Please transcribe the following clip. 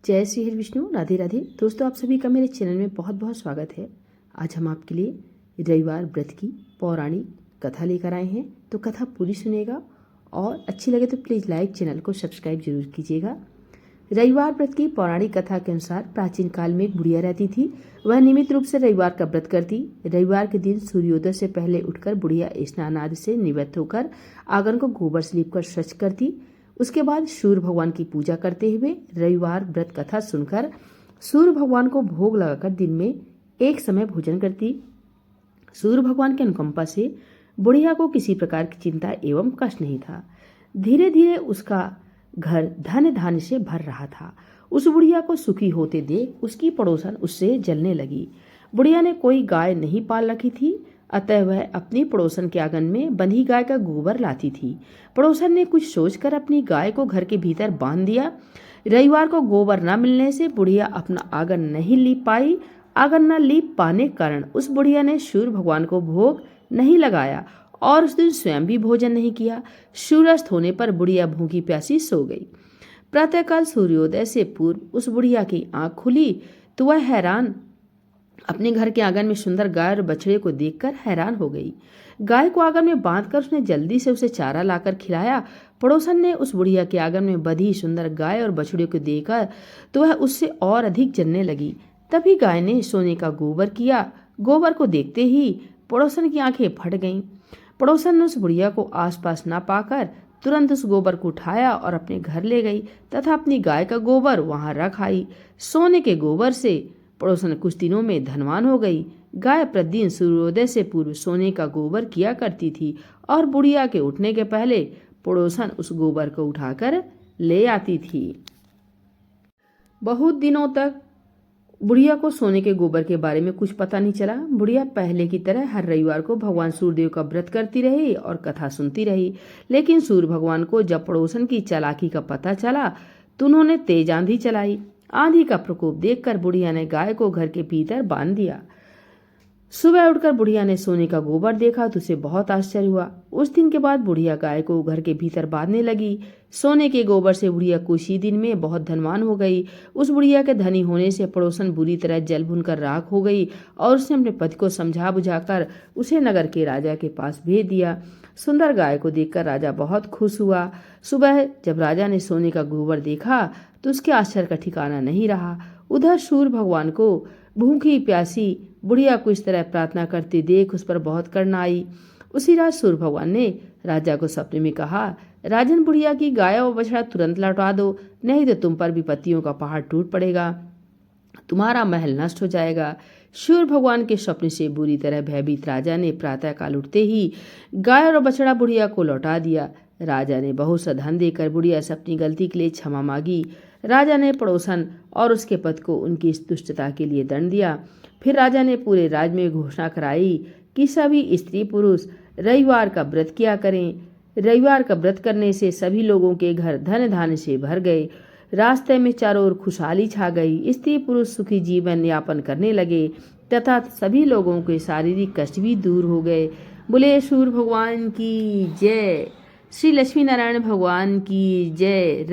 जय श्री हरि विष्णु, राधे राधे। दोस्तों, आप सभी का मेरे चैनल में बहुत बहुत स्वागत है। आज हम आपके लिए रविवार व्रत की पौराणिक कथा लेकर आए हैं, तो कथा पूरी सुनेगा और अच्छी लगे तो प्लीज़ लाइक, चैनल को सब्सक्राइब जरूर कीजिएगा। रविवार व्रत की पौराणिक कथा के अनुसार प्राचीन काल में एक बुढ़िया रहती थी। वह नियमित रूप से रविवार का व्रत करती। रविवार के दिन सूर्योदय से पहले उठकर बुढ़िया स्नान आदि से निवृत्त होकर आंगन को गोबर से लीपकर स्वच्छ करती। उसके बाद सूर्य भगवान की पूजा करते हुए रविवार व्रत कथा सुनकर सूर्य भगवान को भोग लगाकर दिन में एक समय भोजन करती। सूर्य भगवान की अनुकंपा से बुढ़िया को किसी प्रकार की चिंता एवं कष्ट नहीं था। धीरे धीरे उसका घर धन धान्य से भर रहा था। उस बुढ़िया को सुखी होते देख उसकी पड़ोसन उससे जलने लगी। बुढ़िया ने कोई गाय नहीं पाल रखी थी, अतः वह अपनी पड़ोसन के आंगन में बंधी गाय का गोबर लाती थी। पड़ोसन ने कुछ सोचकर अपनी गाय को घर के भीतर बांध दिया। रविवार को गोबर न मिलने से बुढ़िया अपना आंगन नहीं लीप पाई। आंगन न लीप पाने के कारण उस बुढ़िया ने सूर्य भगवान को भोग नहीं लगाया और उस दिन स्वयं भी भोजन नहीं किया। सूर्यास्त होने पर बुढ़िया भूखी प्यासी सो गई। प्रातःकाल सूर्योदय से पूर्व उस बुढ़िया की आंख खुली तो वह अपने घर के आंगन में सुंदर गाय और बछड़े को देखकर हैरान हो गई। गाय को आंगन में बांधकर उसने जल्दी से उसे चारा लाकर खिलाया। पड़ोसन ने उस बुढ़िया के आंगन में बंधी सुंदर गाय और बछड़े को देखकर तो वह उससे और अधिक जलने लगी। तभी गाय ने सोने का गोबर किया। गोबर को देखते ही पड़ोसन की आंखें फट गईं। पड़ोसन ने उस बुढ़िया को आसपास ना पाकर तुरंत उस गोबर को उठाया और अपने घर ले गई तथा अपनी गाय का गोबर वहां रख आई। सोने के गोबर से पड़ोसन कुछ दिनों में धनवान हो गई। गाय प्रतिदिन सूर्योदय से पूर्व सोने का गोबर किया करती थी और बुढ़िया के उठने के पहले पड़ोसन उस गोबर को उठाकर ले आती थी। बहुत दिनों तक बुढ़िया को सोने के गोबर के बारे में कुछ पता नहीं चला। बुढ़िया पहले की तरह हर रविवार को भगवान सूर्यदेव का व्रत करती रही और कथा सुनती रही। लेकिन सूर्य भगवान को जब पड़ोसन की चालाकी का पता चला तो उन्होंने तेज आंधी चलाई। आंधी का प्रकोप देखकर बुढ़िया ने गाय को घर के भीतर बांध दिया। सुबह उठकर बुढ़िया ने सोने का गोबर देखा तो उसे बहुत आश्चर्य हुआ। उस दिन के बाद बुढ़िया गाय को घर के भीतर बांधने लगी। सोने के गोबर से बुढ़िया कुछ ही दिन में बहुत धनवान हो गई। उस बुढ़िया के धनी होने से पड़ोसन बुरी तरह जल भुन कर राख हो गई और उसने अपने पति को समझा बुझाकर उसे नगर के राजा के पास भेज दिया। सुंदर गाय को देखकर राजा बहुत खुश हुआ। सुबह जब राजा ने सोने का गोबर देखा तो उसके आश्चर्य का ठिकाना नहीं रहा। उधर सूर्य भगवान को भूखी प्यासी बुढ़िया को इस तरह प्रार्थना करते देख उस पर बहुत करुणा आई। उसी रात सूर्य भगवान ने राजा को सपने में कहा, राजन, बुढ़िया की गाय और बछड़ा तुरंत लौटा दो, नहीं तो तुम पर विपत्तियों का पहाड़ टूट पड़ेगा, तुम्हारा महल नष्ट हो जाएगा। सूर्य भगवान के स्वप्न से बुरी तरह भयभीत राजा ने प्रातःकाल उठते ही गाय और बछड़ा बुढ़िया को लौटा दिया। राजा ने बहुत सा धन देकर बुढ़िया से अपनी गलती के लिए क्षमा मांगी। राजा ने पड़ोसन और उसके पति को उनकी इस दुष्टता के लिए दंड दिया। फिर राजा ने पूरे राज्य में घोषणा कराई कि सभी स्त्री पुरुष रविवार का व्रत किया करें। रविवार का व्रत करने से सभी लोगों के घर धन धान्य से भर गए। रास्ते में चारों ओर खुशहाली छा गई। स्त्री पुरुष सुखी जीवन यापन करने लगे तथा सभी लोगों के शारीरिक कष्ट भी दूर हो गए। बोले सूर्य भगवान की जय, श्री लक्ष्मी नारायण भगवान की जय।